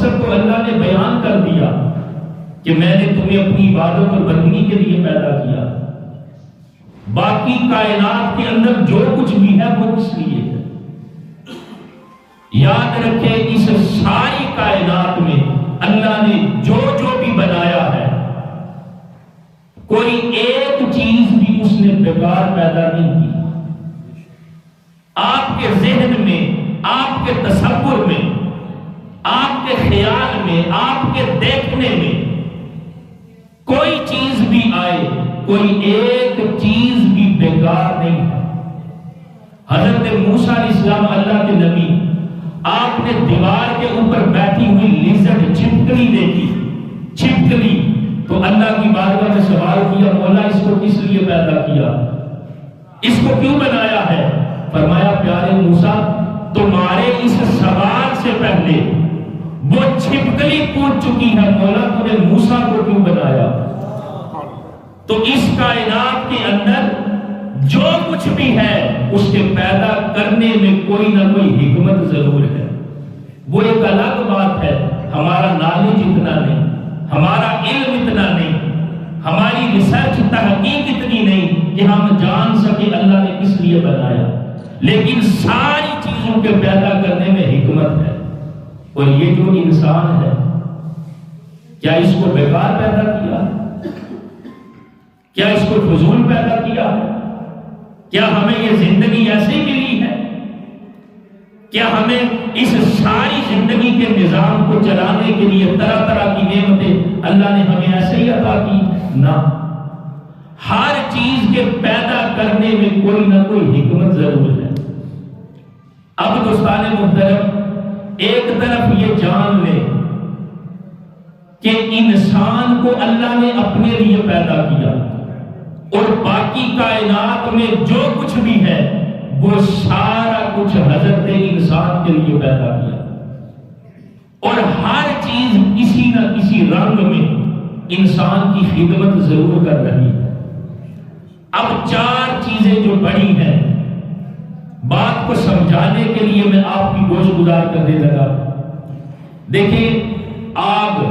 مقصد تو اللہ نے بیان کر دیا کہ میں نے تمہیں اپنی عبادت اور بندگی کے لیے پیدا کیا. باقی کائنات کے اندر جو کچھ بھی ہے وہ کس لیے ہے؟ یاد رکھیں اس ساری کائنات میں اللہ نے جو جو بھی بنایا ہے کوئی ایک چیز بھی اس نے بیکار پیدا نہیں کی. آپ کے ذہن میں، آپ کے تصور میں، آپ کے خیال میں، آپ کے دیکھنے میں کوئی چیز بھی آئے، کوئی ایک چیز بھی بیکار نہیں ہے. حضرت موسیٰ علیہ السلام اللہ کے نبی، آپ نے دیوار کے اوپر بیٹھی ہوئی لیزرڈ چھپکلی دیکھی، چھپکلی، تو اللہ کی بارگاہ میں سوال کیا مولا اس کو کس لیے پیدا کیا، اس کو کیوں بنایا ہے؟ فرمایا پیارے موسیٰ تمہارے اس سوال سے پہلے وہ چھپکلی پوچھ چکی ہے مولا تو نے موسیٰ کو کیوں بنایا. تو اس کائنات کے اندر جو کچھ بھی ہے اس کے پیدا کرنے میں کوئی نہ کوئی حکمت ضرور ہے. وہ ایک الگ بات ہے، ہمارا نالج اتنا نہیں، ہمارا علم اتنا نہیں، ہماری ریسرچ تحقیق اتنی نہیں کہ ہم جان سکے اللہ نے کس لیے بنایا. لیکن ساری چیزوں کے پیدا کرنے میں حکمت ہے. اور یہ جو انسان ہے کیا اس کو بیکار پیدا کیا؟ کیا اس کو فضول پیدا کیا؟ کیا ہمیں یہ زندگی ایسی ملی ہے؟ کیا ہمیں اس ساری زندگی کے نظام کو چلانے کے لیے طرح طرح کی نعمتیں اللہ نے ہمیں ایسے ہی عطا کی؟ نہ، ہر چیز کے پیدا کرنے میں کوئی نہ کوئی حکمت ضرور ہے. اب دوستان محترم ایک طرف یہ جان لیں کہ انسان کو اللہ نے اپنے لیے پیدا کیا اور باقی کائنات میں جو کچھ بھی ہے وہ سارا کچھ حضرت انسان کے لیے پیدا کیا، اور ہر چیز کسی نہ کسی رنگ میں انسان کی خدمت ضرور کر رہی ہے. اب چار چیزیں جو بڑی ہیں، بات کو سمجھانے کے لیے میں آپ کی گوش گزار کرنے لگا. دیکھیں آگ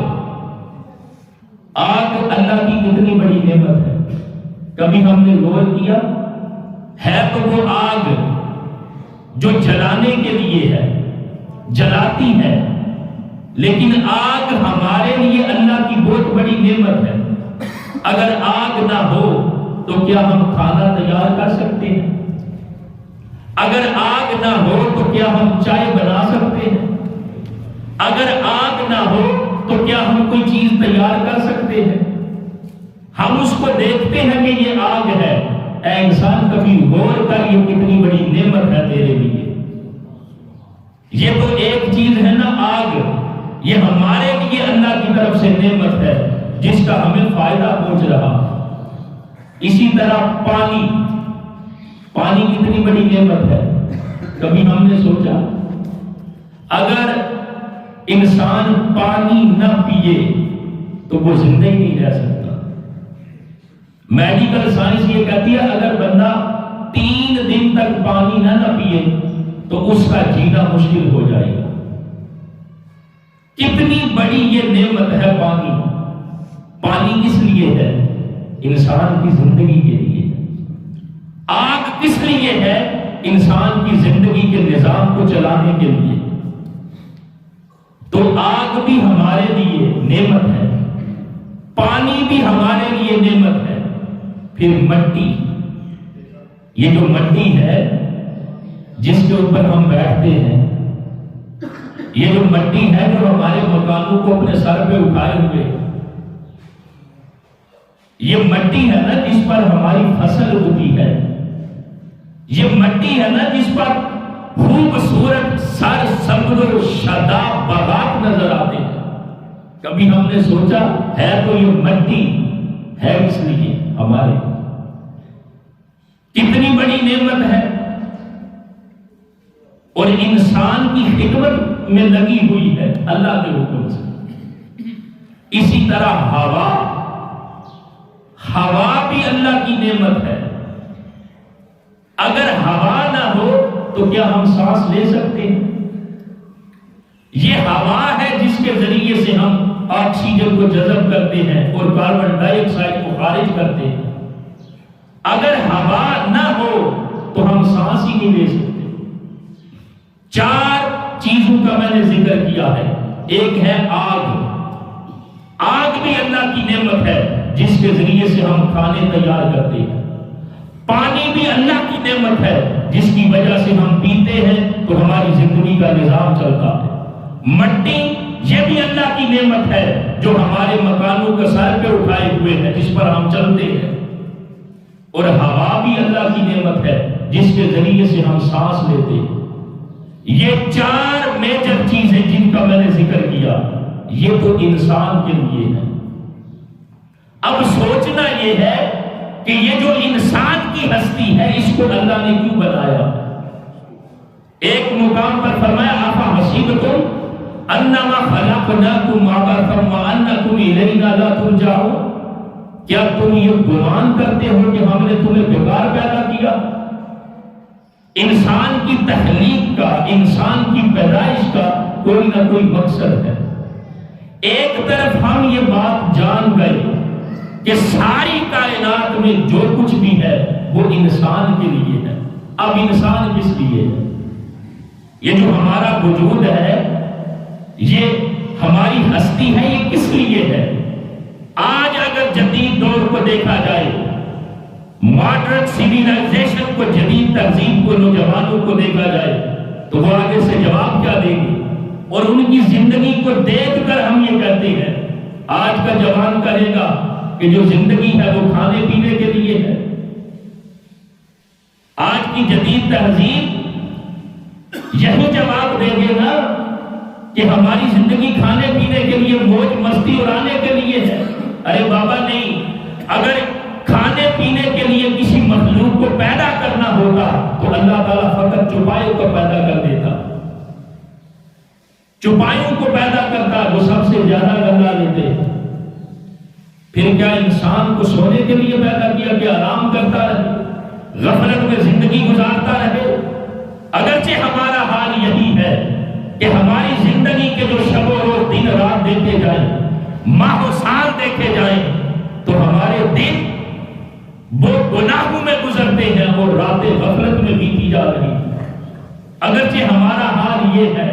اللہ کی کتنی بڑی نعمت ہے. کبھی ہم نے غور کیا ہے تو وہ آگ جو جلانے کے لیے ہے، جلاتی ہے، لیکن آگ ہمارے لیے اللہ کی بہت بڑی نعمت ہے. اگر آگ نہ ہو تو کیا ہم کھانا تیار کر سکتے ہیں؟ اگر آگ نہ ہو تو کیا ہم چائے بنا سکتے ہیں؟ اگر آگ نہ ہو تو کیا ہم کوئی چیز تیار کر سکتے ہیں؟ ہم اس کو دیکھتے ہیں کہ یہ آگ ہے. اے انسان کبھی غور کر یہ کتنی بڑی نعمت ہے تیرے لیے. یہ تو ایک چیز ہے نا آگ، یہ ہمارے لیے اللہ کی طرف سے نعمت ہے جس کا ہمیں فائدہ پہنچ رہا. اسی طرح پانی کتنی بڑی نعمت ہے. کبھی ہم نے سوچا اگر انسان پانی نہ پیے تو وہ زندہ ہی نہیں رہ سکتا. میڈیکل سائنس یہ کہتی ہے اگر بندہ 3 دن تک پانی نہ پیے تو اس کا جینا مشکل ہو جائے گا. کتنی بڑی یہ نعمت ہے پانی. پانی کس لیے ہے؟ انسان کی زندگی کے لیے. آگ کس لیے ہے؟ انسان کی زندگی کے نظام کو چلانے کے لیے. تو آگ بھی ہمارے لیے نعمت ہے، پانی بھی ہمارے لیے نعمت ہے. پھر مٹی، یہ جو مٹی ہے جس کے اوپر ہم بیٹھتے ہیں، یہ جو مٹی ہے جو ہمارے مکانوں کو اپنے سر پہ اٹھائے ہوئے، یہ مٹی ہے نا جس پر ہماری فصل ہوتی ہے. یہ مٹی ہے نا جس پر خوبصورت سر سبز و شاداب باغات نظر آتے ہیں. کبھی ہم نے سوچا ہے تو یہ مٹی ہے اس لیے ہمارے. کتنی بڑی نعمت ہے اور انسان کی خدمت میں لگی ہوئی ہے اللہ کے حکم سے. اسی طرح ہوا بھی اللہ کی نعمت ہے. اگر ہوا نہ ہو تو کیا ہم سانس لے سکتے ہیں؟ یہ ہوا ہے جس کے کے ذریعے سے ہم آکسیجن کو جذب کرتے ہیں اور کاربن ڈائی آکسائڈ کو خارج کرتے ہیں۔ اگر ہوا نہ ہو تو ہم سانس ہی نہیں لے سکتے۔ 4 چیزوں کا میں نے ذکر کیا ہے۔ ایک ہے آگ۔ آگ بھی اللہ کی نعمت ہے جس کے ذریعے سے ہم کھانے تیار کرتے ہیں۔ پانی بھی اللہ کی نعمت ہے جس کی وجہ سے ہم پیتے ہیں تو ہماری زندگی کا نظام چلتا ہے۔ مٹی یہ بھی اللہ کی نعمت ہے جو ہمارے مکانوں کا سر پہ اٹھائے ہوئے ہے جس پر ہم چلتے ہیں۔ اور ہوا بھی اللہ کی نعمت ہے جس کے ذریعے سے ہم سانس لیتے ہیں۔ یہ 4 میجر چیزیں جن کا میں نے ذکر کیا یہ تو انسان کے لیے ہے۔ اب سوچنا یہ ہے کہ یہ جو انسان کی ہستی ہے اس کو اللہ نے کیوں بنایا؟ ایک مقام پر فرمایا آفا حسیبتم انما خلقناکم عبثا وانکم الینا لا ترجعون، کیا تم یہ گمان کرتے ہو کہ ہم نے تمہیں بیکار پیدا کیا؟ انسان کی تخلیق کا، انسان کی پیدائش کا کوئی نہ کوئی مقصد ہے۔ ایک طرف ہم یہ بات جان گئے کہ ساری کائنات میں جو کچھ بھی ہے وہ انسان کے لیے ہے۔ اب انسان کس لیے ہے؟ یہ جو ہمارا وجود ہے، یہ ہماری ہستی ہے، یہ کس لیے ہے؟ آج اگر جدید دور کو دیکھا جائے، ماڈرن سیویلائزیشن کو، جدید تہذیب کو، نوجوانوں کو دیکھا جائے تو وہ آگے سے جواب کیا دیں گے؟ اور ان کی زندگی کو دیکھ کر ہم یہ کہتے ہیں، آج کا جوان کہے گا کہ جو زندگی ہے وہ کھانے پینے کے لیے ہے۔ آج کی جدید تہذیب یہی جواب دے گے نا کہ ہماری زندگی کھانے پینے کے لیے، موج مستی اڑانے کے لیے ہے۔ ارے بابا نہیں، اگر کھانے پینے کے لیے کسی مخلوق کو پیدا کرنا ہوتا تو اللہ تعالیٰ فقط چوپایوں کو پیدا کر دیتا، چوپایوں کو پیدا کرتا وہ سب سے زیادہ گندا لیتے۔ پھر کیا انسان کو سونے کے لیے پیدا کیا کہ آرام کرتا رہے، غفلت میں زندگی گزارتا رہے؟ اگرچہ ہمارا حال یہی ہے کہ ہماری زندگی کے جو شب و روز دن رات دیکھے جائیں، ماہ و سال دیکھے جائیں تو ہمارے دن وہ گناہوں میں گزرتے ہیں اور راتیں غفلت میں بیتی جا رہی ہیں۔ اگرچہ ہمارا حال یہ ہے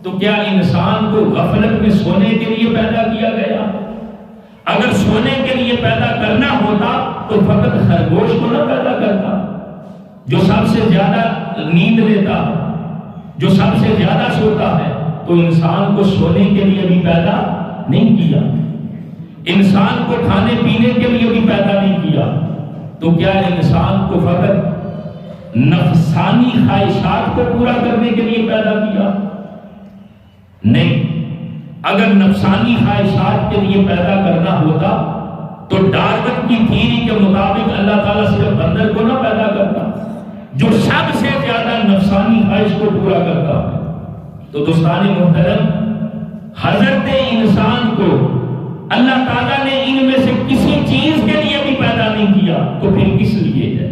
تو کیا انسان کو غفلت میں سونے کے لیے پیدا کیا گیا؟ اگر سونے کے لیے پیدا کرنا ہوتا تو فقط خرگوش کو نہ پیدا کرتا جو سب سے زیادہ نیند لیتا، جو سب سے زیادہ سوتا ہے؟ تو انسان کو سونے کے لیے بھی پیدا نہیں کیا، انسان کو کھانے پینے کے لیے بھی پیدا نہیں کیا، تو کیا انسان کو فقط نفسانی خواہشات کو پورا کرنے کے لیے پیدا کیا؟ نہیں۔ اگر نفسانی خواہشات کے لیے پیدا کرنا ہوتا تو ڈارون کی تھیوری کے مطابق اللہ تعالیٰ صرف بندر کو نہ پیدا کرتا جو سب سے زیادہ نفسانی خواہش کو پورا کرتا ہے۔ تو دوستان محترم، حضرت انسان کو اللہ تعالیٰ نے ان میں سے کسی چیز کے لیے بھی پیدا نہیں کیا تو پھر کس لیے ہے؟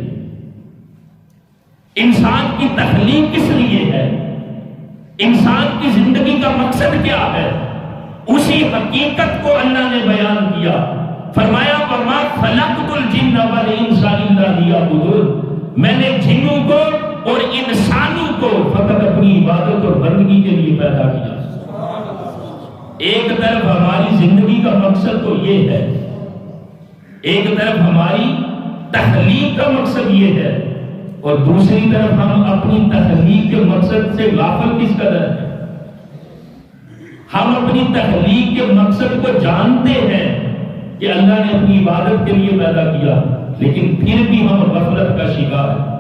انسان کی تخلیق کس لیے ہے؟ انسان کی زندگی کا مقصد کیا ہے؟ اسی حقیقت کو اللہ نے بیان کیا، فرمایا وَمَا خَلَقْتُ الْجِنَّ وَالْإِنسَ إِلَّا لِيَعْبُدُونِ، میں نے جنوں کو اور انسانوں کو فقط اپنی عبادت اور بندگی کے لیے پیدا کیا۔ ایک طرف ہماری زندگی کا مقصد تو یہ ہے، ایک طرف ہماری تخلیق کا مقصد یہ ہے، اور دوسری طرف ہم اپنی تخلیق کے مقصد سے غافل کس قدر ہیں۔ ہم اپنی تخلیق کے مقصد کو جانتے ہیں کہ اللہ نے اپنی عبادت کے لیے پیدا کیا، لیکن پھر بھی ہم غفلت کا شکار ہیں۔